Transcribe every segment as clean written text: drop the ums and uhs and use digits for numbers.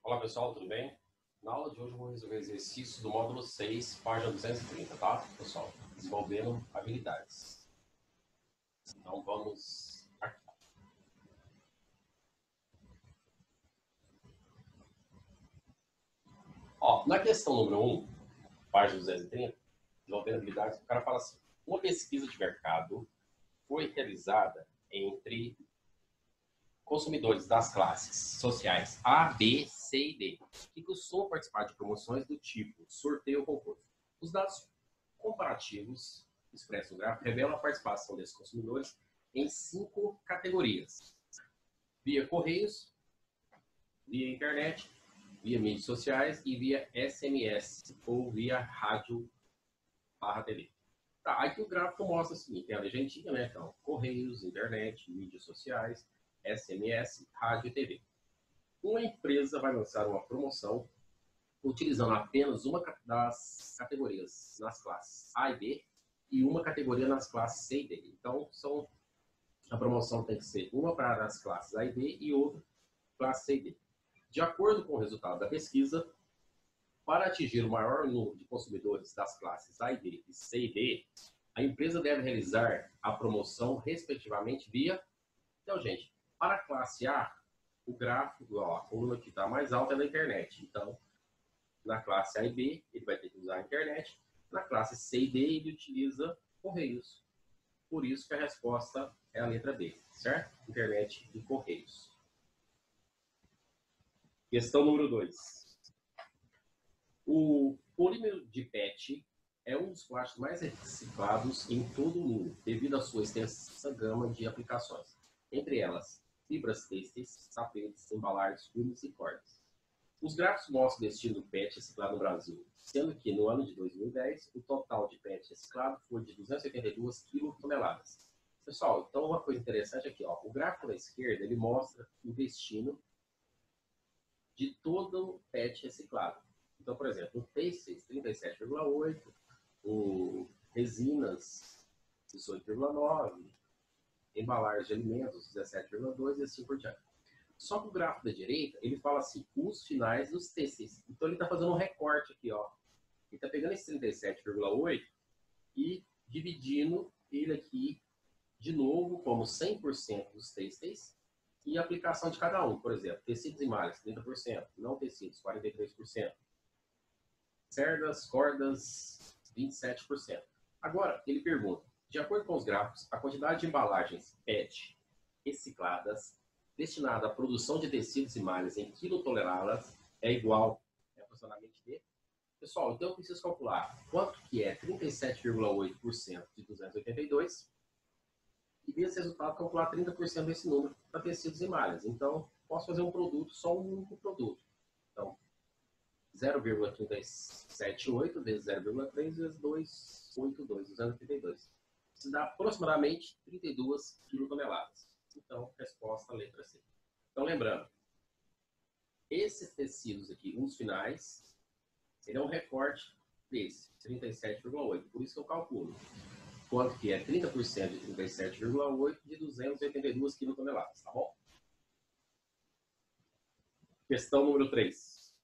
Olá pessoal, tudo bem? Na aula de hoje eu vou resolver exercício do módulo 6, página 230, tá? Pessoal, desenvolvendo habilidades. Então vamos aqui. Ó, na questão número 1, página 230, desenvolvendo habilidades, o cara fala assim: uma pesquisa de mercado foi realizada entre consumidores das classes sociais A, B, C e D, que costumam participar de promoções do tipo sorteio ou concurso. Os dados comparativos expressos no gráfico revelam a participação desses consumidores em 5 categorias: via correios, via internet, via mídias sociais e via SMS ou via rádio/TV. Tá, aqui o gráfico mostra o seguinte: tem a legendinha, né? Então, correios, internet, mídias sociais, SMS, rádio e TV. Uma empresa vai lançar uma promoção utilizando apenas uma das categorias nas classes A e B e uma categoria nas classes C e D. Então, a promoção tem que ser uma para as classes A e B e outra classe C e D. De acordo com o resultado da pesquisa, para atingir o maior número de consumidores das classes A e B e C e D, a empresa deve realizar a promoção respectivamente via... Então, gente, para a classe A, o gráfico, ó, a coluna que está mais alta é da internet. Então, na classe A e B, ele vai ter que usar a internet. Na classe C e D, ele utiliza correios. Por isso que a resposta é a letra B, certo? Internet e correios. Questão número 2. O polímero de PET é um dos plásticos mais reciclados em todo o mundo, devido à sua extensa gama de aplicações. Entre elas, fibras têxteis, tapetes, embalagens, filmes e cordas. Os gráficos mostram o destino do PET reciclado no Brasil, sendo que no ano de 2010 o total de PET reciclado foi de 282 quilotoneladas. Pessoal, então uma coisa interessante aqui, ó, o gráfico da esquerda ele mostra o destino de todo o PET reciclado. Então, por exemplo, o têxteis 37,8, o resinas 18,9, embalagens de alimentos 17,2 e assim por diante. Só que o gráfico da direita, ele fala assim, os finais dos têxteis. Então ele está fazendo um recorte aqui, ó. Ele está pegando esse 37,8 e dividindo ele aqui de novo como 100% dos têxteis e a aplicação de cada um. Por exemplo, tecidos e malhas, 30%, não tecidos, 43%. Cerdas, cordas, 27%. Agora, ele pergunta, de acordo com os gráficos, a quantidade de embalagens PET recicladas destinada à produção de tecidos e malhas em quilotoneladas é igual a aproximadamente de... Pessoal, então eu preciso calcular quanto que é 37,8% de 282 e desse resultado calcular 30% desse número para tecidos e malhas. Então, posso fazer um produto, só um único produto. Então, 0,378 vezes 0,3 vezes 282, 282. Isso dá aproximadamente 32 quilotoneladas. Então, resposta, letra C. Então, lembrando, esses tecidos aqui, os finais, ele é um recorte desse, 37,8. Por isso que eu calculo quanto que é 30% de 37,8 de 282 quilotoneladas, tá bom? Questão número 3.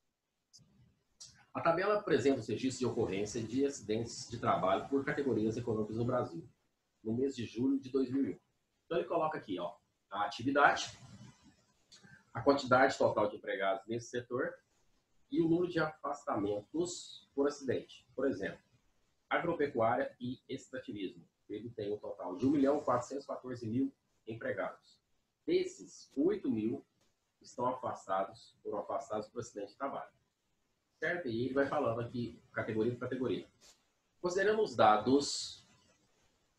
A tabela apresenta os registros de ocorrência de acidentes de trabalho por categorias econômicas no Brasil, no mês de julho de 2001. Então, ele coloca aqui, ó, a atividade, a quantidade total de empregados nesse setor e o número de afastamentos por acidente. Por exemplo, agropecuária e extrativismo. Ele tem um total de 1.414.000 empregados. Desses, 8.000 estão afastados, foram afastados por acidente de trabalho. Certo? E ele vai falando aqui, categoria por categoria. Considerando os dados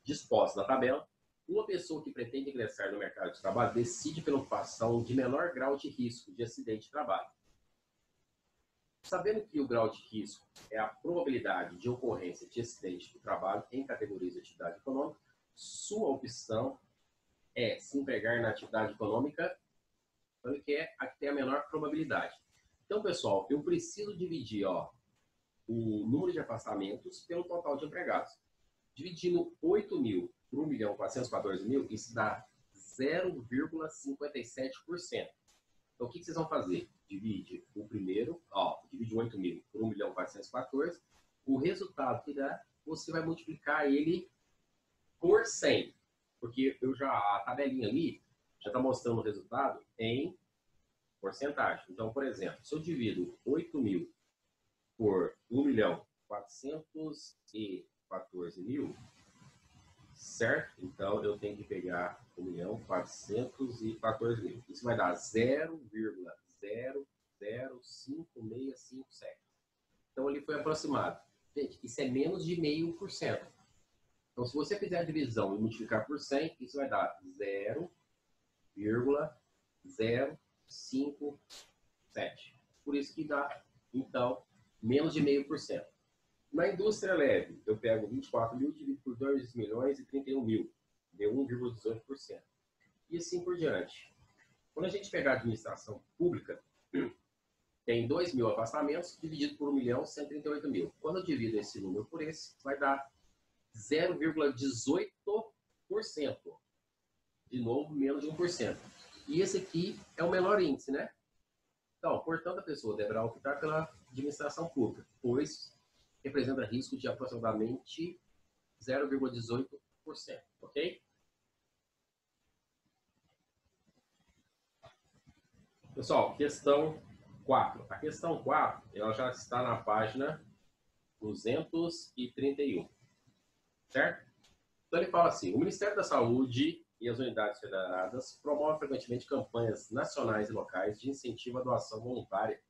dispostos na tabela, uma pessoa que pretende ingressar no mercado de trabalho decide pela ocupação de menor grau de risco de acidente de trabalho. Sabendo que o grau de risco é a probabilidade de ocorrência de acidente de trabalho em categorias de atividade econômica, sua opção é se empregar na atividade econômica, que é a que tem a menor probabilidade. Então, pessoal, eu preciso dividir, ó, o número de afastamentos pelo total de empregados. Dividindo 8.000 por 1.414.000, isso dá 0,57%. Então, o que vocês vão fazer? Divide o primeiro, divide 8.000 por 1.414.000. O resultado que dá, você vai multiplicar ele por 100. Porque a tabelinha ali já está mostrando o resultado em porcentagem. Então, por exemplo, se eu divido 8.000 por 1.414.000, certo? Então, eu tenho que pegar 1.414.000. Isso vai dar 0,005657. Então, ele foi aproximado. Gente, isso é menos de 0,5%. Então, se você fizer a divisão e multiplicar por 100, isso vai dar 0,057. Por isso que dá, então, menos de 0,5%. Na indústria leve, eu pego 24.000, divido por 2.031.000, deu 1,18%. E assim por diante. Quando a gente pegar a administração pública, tem 2.000 afastamentos, dividido por 1.138.000. Quando eu divido esse número por esse, vai dar 0,18%. De novo, menos de 1%. E esse aqui é o menor índice, né? Então, portanto, a pessoa deverá optar pela administração pública, pois representa risco de aproximadamente 0,18%, ok? Pessoal, questão 4. A questão 4, ela já está na página 231, certo? Então, ele fala assim: o Ministério da Saúde e as unidades federadas promovem frequentemente campanhas nacionais e locais de incentivo à doação voluntária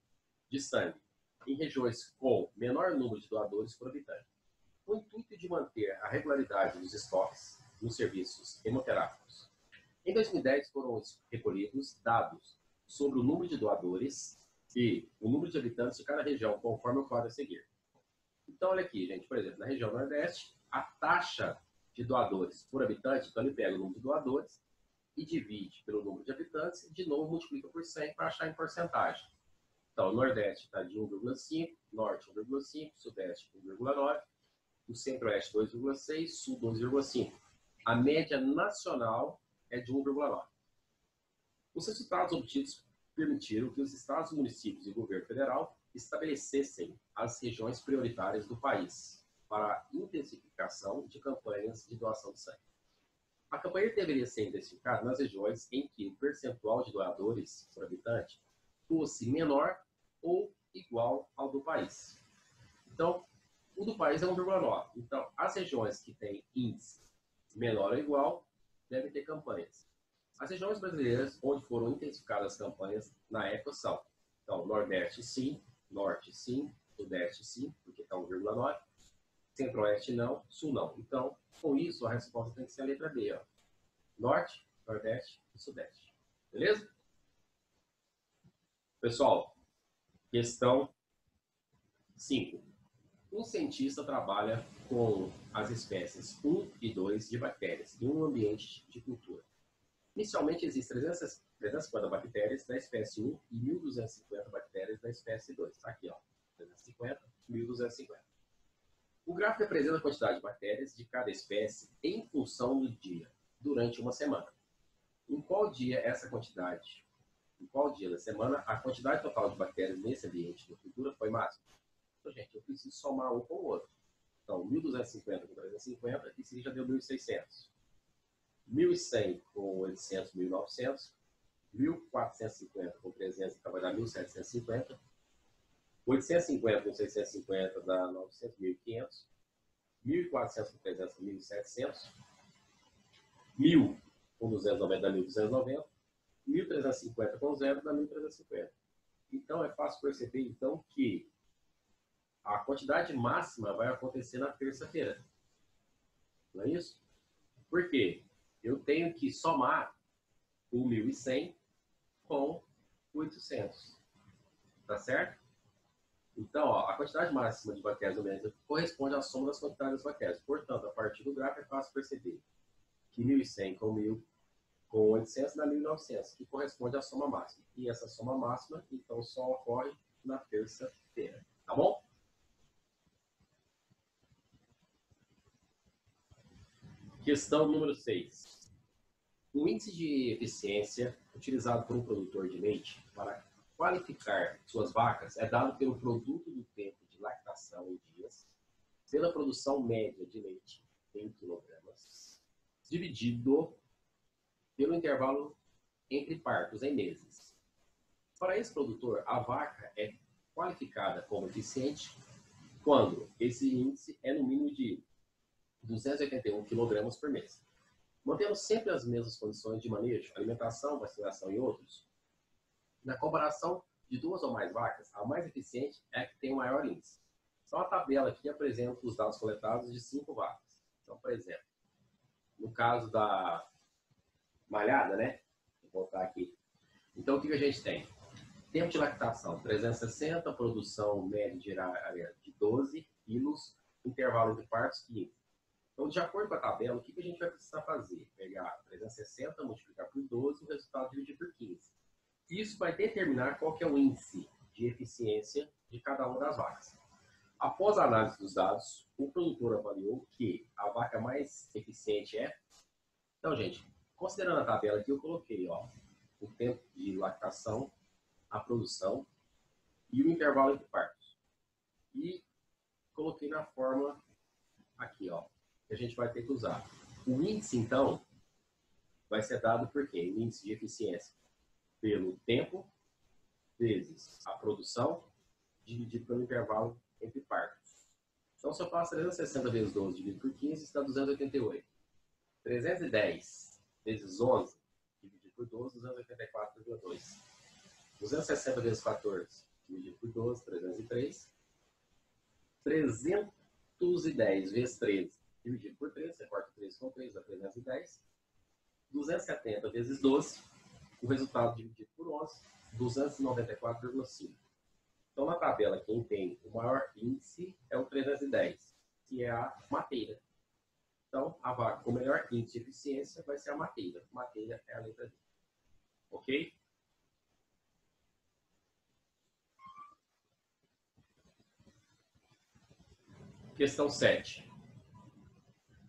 de sangue em regiões com menor número de doadores por habitante, com o intuito de manter a regularidade dos estoques nos serviços hemoterápicos. Em 2010, foram recolhidos dados sobre o número de doadores e o número de habitantes de cada região, conforme o quadro a seguir. Então, olha aqui, gente, por exemplo, na região Nordeste, a taxa de doadores por habitante, então ele pega o número de doadores e divide pelo número de habitantes e, de novo, multiplica por 100 para achar em porcentagem. Então, o Nordeste está de 1,5, Norte 1,5, Sudeste 1,9, o Centro-Oeste 2,6, Sul 2,5. A média nacional é de 1,9. Os resultados obtidos permitiram que os estados, municípios e o governo federal estabelecessem as regiões prioritárias do país para a intensificação de campanhas de doação de sangue. A campanha deveria ser intensificada nas regiões em que o percentual de doadores por habitante fosse menor ou igual ao do país. Então, o do país é 1,9. Então, as regiões que têm índice menor ou igual devem ter campanhas. As regiões brasileiras onde foram intensificadas as campanhas na época são, então, Nordeste sim, Norte sim, Sudeste sim, porque está 1,9, Centro-Oeste não, Sul não. Então, com isso, a resposta tem que ser a letra B, ó. Norte, Nordeste e Sudeste. Beleza? Pessoal, questão 5. Um cientista trabalha com as espécies 1 e 2 de bactérias em um ambiente de cultura. Inicialmente, existem 350 bactérias da espécie 1 e 1.250 bactérias da espécie 2. Está aqui, ó, 350, 1.250. O gráfico representa a quantidade de bactérias de cada espécie em função do dia, durante uma semana. Em qual dia essa quantidade, em qual dia da semana, a quantidade total de bactérias nesse ambiente de cultura foi máxima? Então, gente, eu preciso somar um com o outro. Então, 1.250 com 350, isso já deu 1.600. 1.100 com 800, 1.900. 1.450 com 300, então vai dar 1.750. 850 com 650 dá 900, 1.500. 1.400 com 300, 1.700. 1.000 com 290 dá 1.290. 1.350 com 0 dá 1.350. Então, é fácil perceber, então, que a quantidade máxima vai acontecer na terça-feira. Não é isso? Por quê? Eu tenho que somar o 1.100 com 800. Tá certo? Então, ó, a quantidade máxima de bactérias no ambiente corresponde à soma das quantidades das bactérias. Portanto, a partir do gráfico é fácil perceber que 1.100 com 1.000 com 800 dá 1.900, que corresponde à soma máxima. E essa soma máxima, então, só ocorre na terça-feira. Tá bom? Questão número 6. O índice de eficiência utilizado por um produtor de leite para qualificar suas vacas é dado pelo produto do tempo de lactação em dias, pela produção média de leite em quilogramas, dividido pelo intervalo entre partos em meses. Para esse produtor, a vaca é qualificada como eficiente quando esse índice é no mínimo de 281 kg por mês. Mantendo sempre as mesmas condições de manejo, alimentação, vacinação e outros, na comparação de duas ou mais vacas, a mais eficiente é a que tem o maior índice. Então, a tabela aqui apresenta os dados coletados de 5 vacas. Então, por exemplo, no caso da malhada, né? Vou botar aqui. Então, o que a gente tem? Tempo de lactação, 360, produção média diária de 12 quilos, intervalo de partos, 15. Então, de acordo com a tabela, o que a gente vai precisar fazer? Pegar 360, multiplicar por 12, o resultado dividir por 15. Isso vai determinar qual que é o índice de eficiência de cada uma das vacas. Após a análise dos dados, o produtor avaliou que a vaca mais eficiente é... Então, gente, considerando a tabela aqui, eu coloquei o tempo de lactação, a produção e o intervalo entre partos. E coloquei na forma aqui, que a gente vai ter que usar. O índice, então, vai ser dado por quê? O índice de eficiência pelo tempo vezes a produção dividido pelo intervalo entre partos. Então, se eu faço 360 vezes 12 dividido por 15, está 288. 310 vezes 11 dividido por 12, 284,2. 260 vezes 14 dividido por 12, 303. 310 vezes 13 dividido por 3, você corta 3 com 3, dá 310. 270 vezes 12, o resultado dividido por 11, 294,5. Então, na tabela, quem tem o maior índice é o 310, que é a mateira. Então, a vaca com o melhor índice de eficiência vai ser a mateira. Mateira é a letra D. Ok? Questão 7.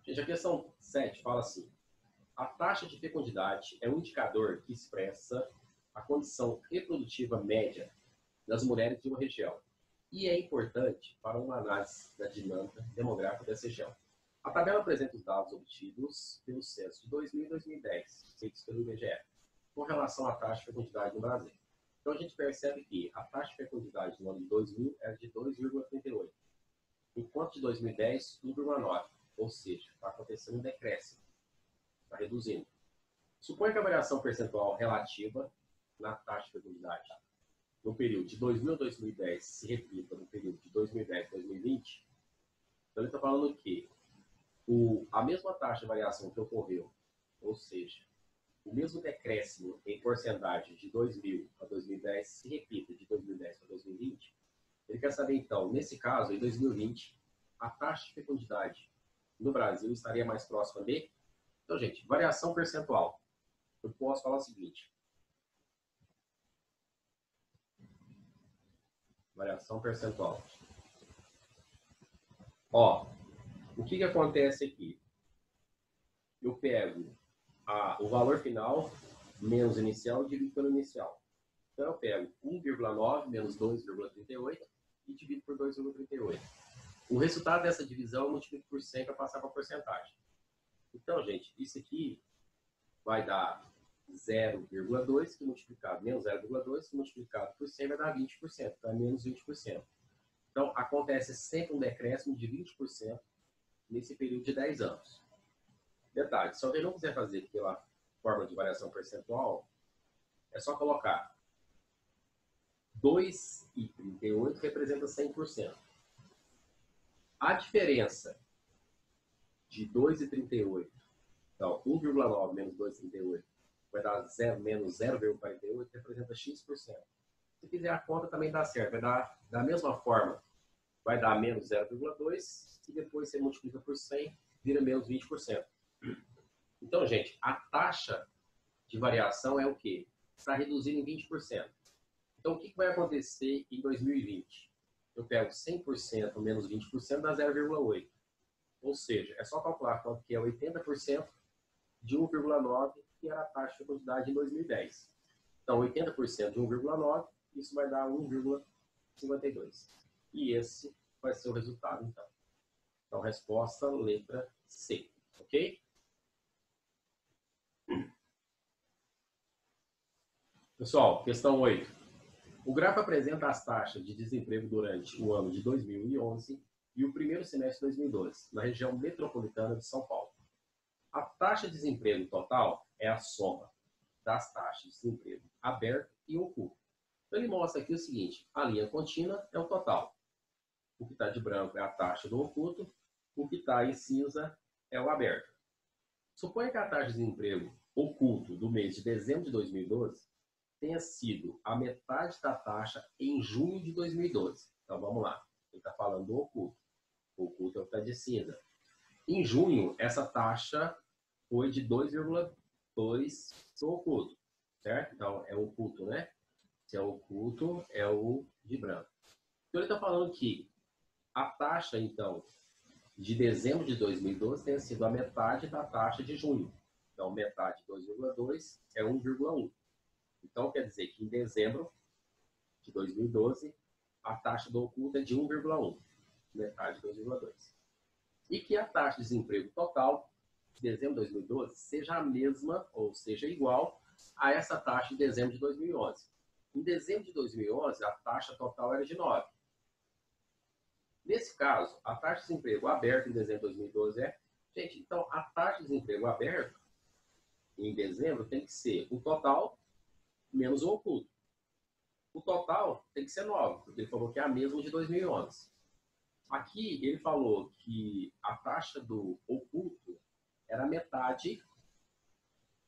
Gente, a questão 7 fala assim: a taxa de fecundidade é um indicador que expressa a condição reprodutiva média das mulheres de uma região e é importante para uma análise da dinâmica demográfica dessa região. A tabela apresenta os dados obtidos pelo censo de 2000 e 2010, feitos pelo IBGE, com relação à taxa de fecundidade no Brasil. Então, a gente percebe que a taxa de fecundidade no ano de 2000 era de 2,38, enquanto de 2010, 1,9, ou seja, está acontecendo um decréscimo, está reduzindo. Suponha que a variação percentual relativa na taxa de fecundidade no período de 2000 a 2010 se repita no período de 2010 a 2020. Então, ele está falando que a mesma taxa de variação que ocorreu, ou seja, o mesmo decréscimo em porcentagem de 2000 a 2010 se repita de 2010 para 2020. Ele quer saber, então, nesse caso, em 2020, a taxa de fecundidade no Brasil estaria mais próxima de... Então, gente, variação percentual. Eu posso falar o seguinte. Variação percentual. O que acontece aqui? Eu pego o valor final menos inicial e divido pelo inicial. Então, eu pego 1,9 menos 2,38 e divido por 2,38. O resultado dessa divisão eu multiplico por 100 para passar para a porcentagem. Então, gente, isso aqui vai dar 0,2 que multiplicado menos 0,2 que multiplicado por 100 vai dar 20%, então é menos 20%. Então, acontece sempre um decréscimo de 20% nesse período de 10 anos. Detalhe, se alguém não quiser fazer pela forma de variação percentual, é só colocar 2,38 representa 100%. A diferença de 2,38, então 1,9 menos 2,38, vai dar menos 0,48, representa X%. Se fizer a conta também dá certo, vai dar da mesma forma, vai dar menos 0,2 e depois você multiplica por 100, vira menos 20%. Então, gente, a taxa de variação é o quê? Está reduzindo em 20%. Então, o que vai acontecer em 2020? Eu pego 100% menos 20% dá 0,8. Ou seja, é só calcular quanto que é 80% de 1,9 que era a taxa de produtividade em 2010. Então, 80% de 1,9, isso vai dar 1,52. E esse vai ser o resultado, então. Então, resposta, letra C. Ok? Pessoal, questão 8. O gráfico apresenta as taxas de desemprego durante o ano de 2011 e o primeiro semestre de 2012, na região metropolitana de São Paulo. A taxa de desemprego total é a soma das taxas de desemprego aberto e oculto. Então, ele mostra aqui o seguinte: a linha contínua é o total. O que está de branco é a taxa do oculto, o que está em cinza é o aberto. Suponha que a taxa de desemprego oculto do mês de dezembro de 2012 tenha sido a metade da taxa em junho de 2012. Então, vamos lá. Ele está falando do oculto. O oculto é o que está de cinza. Em junho, essa taxa foi de 2,2 do oculto, certo? Então, é o oculto, né? Se é o oculto, é o de branco. Então, ele está falando que a taxa, então, de dezembro de 2012 tenha sido a metade da taxa de junho. Então, metade de 2,2 é 1,1. Então, quer dizer que em dezembro de 2012, a taxa do oculto é de 1,1. Metade de 2,2. E que a taxa de desemprego total de dezembro de 2012 seja a mesma, ou seja, igual a essa taxa de dezembro de 2011. Em dezembro de 2011, a taxa total era de 9. Nesse caso, a taxa de desemprego aberto em dezembro de 2012 é... Gente, então, a taxa de desemprego aberto em dezembro tem que ser o total menos o oculto. O total tem que ser 9, porque ele falou que é a mesma de 2011. Aqui, ele falou que a taxa do oculto era metade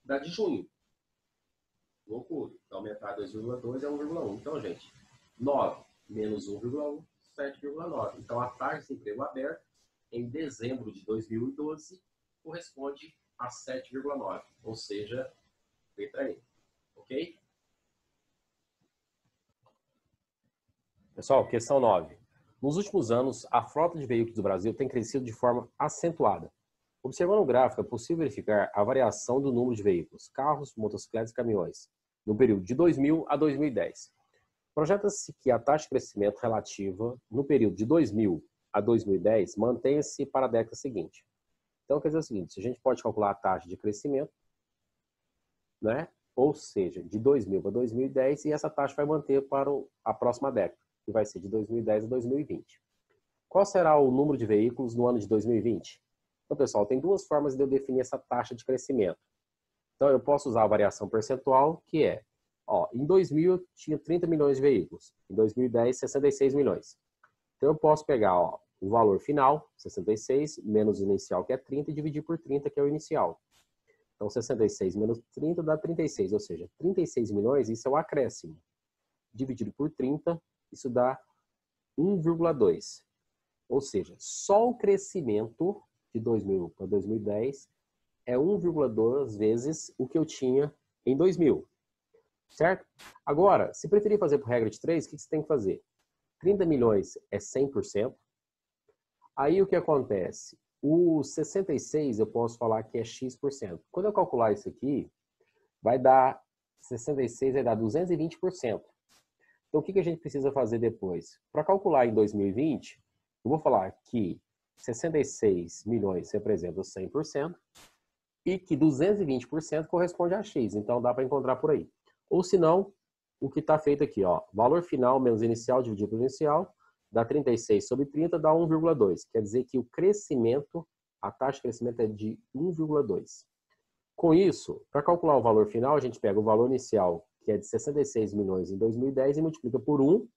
da de junho. Do oculto. Então, metade de 2,2 é 1,1. Então, gente, 9 menos 1,1, 7,9. Então, a taxa de desemprego aberto em dezembro de 2012 corresponde a 7,9. Ou seja, letra E. Ok? Pessoal, questão 9. Nos últimos anos, a frota de veículos do Brasil tem crescido de forma acentuada. Observando o gráfico, é possível verificar a variação do número de veículos, carros, motocicletas e caminhões, no período de 2000 a 2010. Projeta-se que a taxa de crescimento relativa no período de 2000 a 2010 mantenha-se para a década seguinte. Então, quer dizer o seguinte, a gente pode calcular a taxa de crescimento, né? Ou seja, de 2000 para 2010, e essa taxa vai manter para a próxima década, que vai ser de 2010 a 2020. Qual será o número de veículos no ano de 2020? Então, pessoal, tem duas formas de eu definir essa taxa de crescimento. Então, eu posso usar a variação percentual, que é, em 2000 eu tinha 30 milhões de veículos, em 2010, 66 milhões. Então, eu posso pegar o valor final, 66, menos o inicial, que é 30, e dividir por 30, que é o inicial. Então, 66 menos 30 dá 36, ou seja, 36 milhões, isso é o acréscimo. Dividido por 30, isso dá 1,2. Ou seja, só o crescimento de 2000 para 2010 é 1,2 vezes o que eu tinha em 2000. Certo? Agora, se preferir fazer por regra de 3, o que você tem que fazer? 30 milhões é 100%. Aí o que acontece? O 66 eu posso falar que é X%. Quando eu calcular isso aqui, vai dar 66 vai dar 220%. Então, o que a gente precisa fazer depois? Para calcular em 2020, eu vou falar que 66 milhões representa 100% e que 220% corresponde a X. Então, dá para encontrar por aí. Ou se não, o que está feito aqui, valor final menos inicial dividido pelo inicial, dá 36 sobre 30, dá 1,2. Quer dizer que o crescimento, a taxa de crescimento é de 1,2. Com isso, para calcular o valor final, a gente pega o valor inicial, que é de 66 milhões em 2010, e multiplica por 1,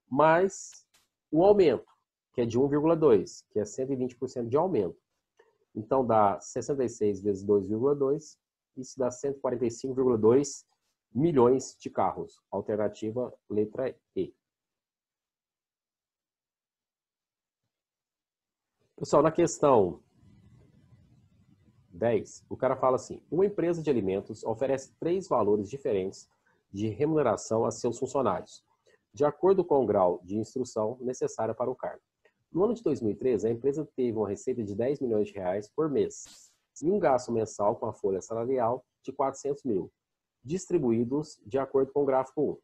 mais o aumento, que é de 1,2, que é 120% de aumento. Então, dá 66 vezes 2,2, isso dá 145,2 milhões de carros. Alternativa, letra E. Pessoal, na questão 10, o cara fala assim: uma empresa de alimentos oferece 3 valores diferentes de remuneração a seus funcionários, de acordo com o grau de instrução necessária para o cargo. No ano de 2013, a empresa teve uma receita de 10 milhões de reais por mês e um gasto mensal com a folha salarial de 400 mil, distribuídos de acordo com o gráfico 1.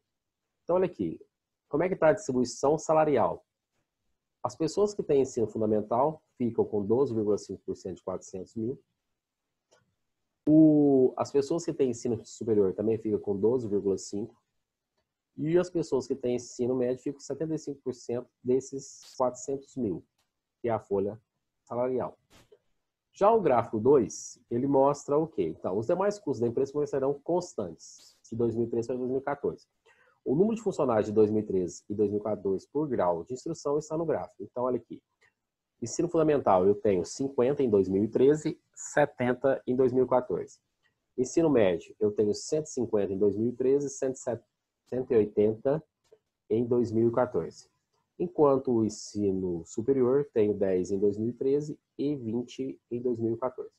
Então, olha aqui, como é que está a distribuição salarial? As pessoas que têm ensino fundamental ficam com 12,5% de 400 mil. As pessoas que têm ensino superior também ficam com 12,5%. E as pessoas que têm ensino médio ficam com 75% desses 400 mil, que é a folha salarial. Já o gráfico 2, ele mostra o quê? Então, os demais custos da empresa serão constantes, de 2013 para 2014. O número de funcionários de 2013 e 2014 por grau de instrução está no gráfico. Então, olha aqui. Ensino fundamental, eu tenho 50 em 2013, 70 em 2014. Ensino médio, eu tenho 150 em 2013, 180 em 2014. Enquanto o ensino superior, tenho 10 em 2013 e 20 em 2014.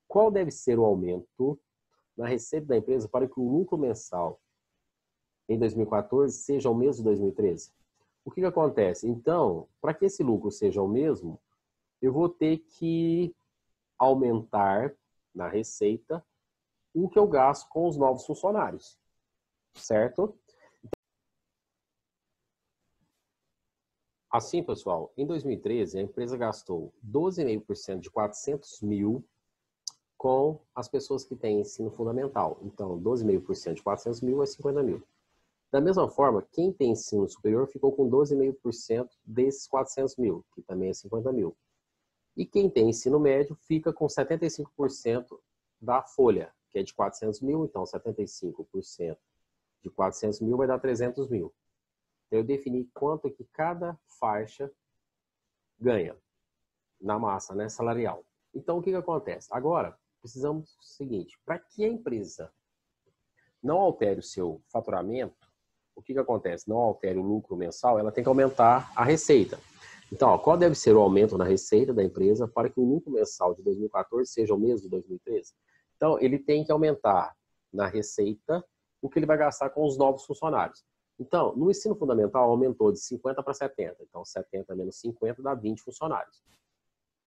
Qual deve ser o aumento na receita da empresa para que o lucro mensal em 2014 seja o mesmo de 2013? O que acontece? Então, para que esse lucro seja o mesmo, eu vou ter que aumentar na receita o que eu gasto com os novos funcionários, certo? Assim, pessoal, em 2013, a empresa gastou 12,5% de 400 mil com as pessoas que têm ensino fundamental. Então, 12,5% de 400 mil é 50 mil. Da mesma forma, quem tem ensino superior ficou com 12,5% desses 400 mil, que também é 50 mil. E quem tem ensino médio fica com 75% da folha, que é de 400 mil, então 75% de 400 mil vai dar 300 mil. Então, eu defini quanto que cada faixa ganha na massa, né, salarial. Então, o que acontece? Agora, precisamos do seguinte, para que a empresa não altere o seu faturamento, o que acontece? Não altere o lucro mensal, ela tem que aumentar a receita. Então, ó, qual deve ser o aumento na receita da empresa para que o lucro mensal de 2014 seja o mesmo de 2013? Então, ele tem que aumentar na receita o que ele vai gastar com os novos funcionários. Então, no ensino fundamental, aumentou de 50 para 70. Então, 70 menos 50 dá 20 funcionários.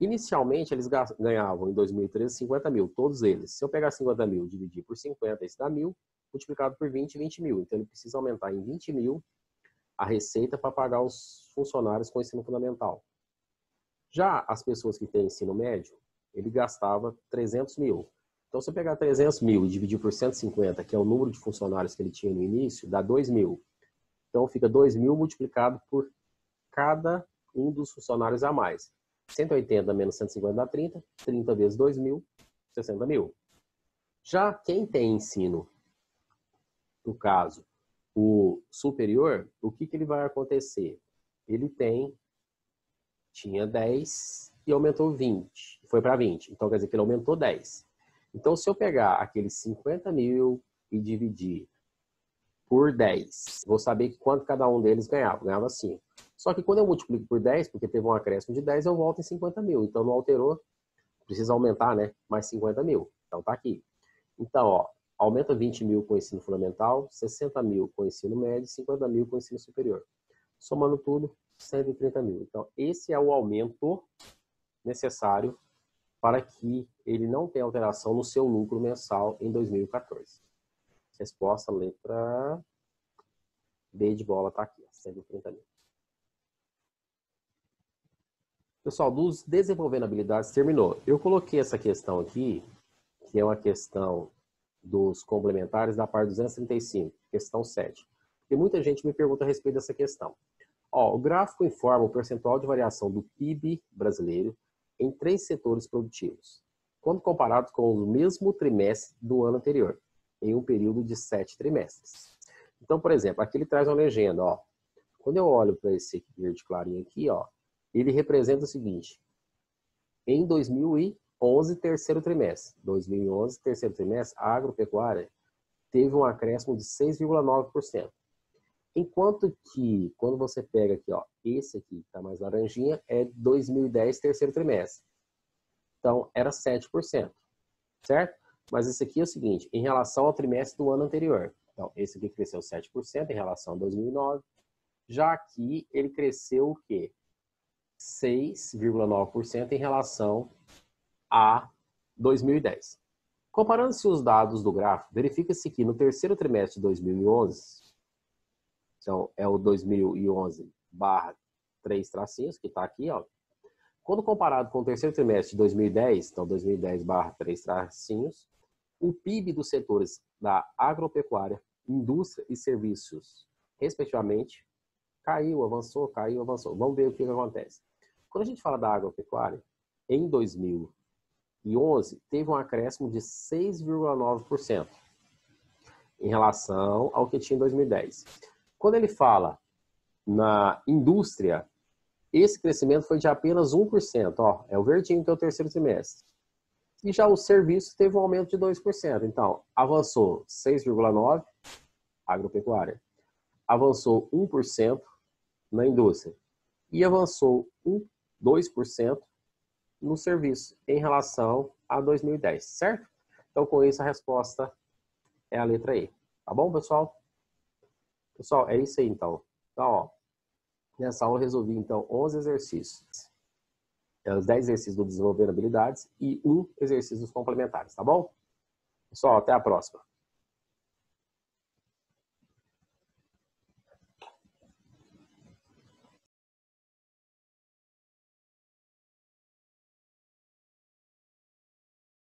Inicialmente, eles ganhavam em 2013 50 mil, todos eles. Se eu pegar 50 mil e dividir por 50, isso dá 1.000, multiplicado por 20, 20 mil. Então, ele precisa aumentar em 20 mil a receita para pagar os funcionários com ensino fundamental. Já as pessoas que têm ensino médio, ele gastava 300 mil. Então, se eu pegar 300 mil e dividir por 150, que é o número de funcionários que ele tinha no início, dá 2 mil. Então, fica 2 mil multiplicado por cada um dos funcionários a mais. 180 menos 150 dá 30. 30 vezes 2 mil, 60 mil. Já quem tem ensino, no caso, o superior, o que ele vai acontecer? Ele tinha 10 e aumentou 20. Foi para 20. Então, quer dizer que ele aumentou 10. Então, se eu pegar aqueles 50 mil e dividir por 10. Vou saber quanto cada um deles ganhava. Ganhava 5. Só que quando eu multiplico por 10, porque teve um acréscimo de 10, eu volto em 50 mil. Então não alterou. Precisa aumentar, né? Mais 50 mil. Então tá aqui. Então, ó, aumenta 20 mil com ensino fundamental, 60 mil com ensino médio, 50 mil com ensino superior. Somando tudo, 130 mil. Então, esse é o aumento necessário para que ele não tenha alteração no seu lucro mensal em 2014. Resposta, letra B de bola, está aqui, 130 mil. Pessoal, dos desenvolvendo habilidades, terminou. Eu coloquei essa questão aqui, que é uma questão dos complementares da parte 235, questão 7. E muita gente me pergunta a respeito dessa questão. Ó, o gráfico informa o percentual de variação do PIB brasileiro em 3 setores produtivos, quando comparado com o mesmo trimestre do ano anterior, em um período de 7 trimestres. Então, por exemplo, aqui ele traz uma legenda, ó. Quando eu olho para esse verde clarinho aqui, ó, ele representa o seguinte: em 2011, terceiro trimestre. 2011, terceiro trimestre, a agropecuária teve um acréscimo de 6,9%. Enquanto que, quando você pega aqui, ó, esse aqui, que está mais laranjinha, é 2010, terceiro trimestre. Então, era 7%, certo? Mas esse aqui é o seguinte, em relação ao trimestre do ano anterior. Então, esse aqui cresceu 7% em relação a 2009. Já aqui, ele cresceu o quê? 6,9% em relação a 2010. Comparando-se os dados do gráfico, verifica-se que no terceiro trimestre de 2011, então é o 2011/3 tracinhos, que está aqui, ó. Quando comparado com o terceiro trimestre de 2010, então 2010/3 tracinhos, o PIB dos setores da agropecuária, indústria e serviços, respectivamente, caiu, avançou, caiu, avançou. Vamos ver o que acontece. Quando a gente fala da agropecuária, em 2011, teve um acréscimo de 6,9% em relação ao que tinha em 2010. Quando ele fala na indústria, esse crescimento foi de apenas 1%. Ó, é o verdinho que é o terceiro trimestre. E já o serviço teve um aumento de 2%. Então, avançou 6,9% agropecuária. Avançou 1% na indústria. E avançou 2% no serviço em relação a 2010, certo? Então, com isso, a resposta é a letra E. Tá bom, pessoal? Pessoal, é isso aí, então. Então, ó, nessa aula eu resolvi, então, 11 exercícios. Os 10 exercícios do desenvolvendo habilidades e 1 exercício dos complementares, tá bom? Pessoal, até a próxima.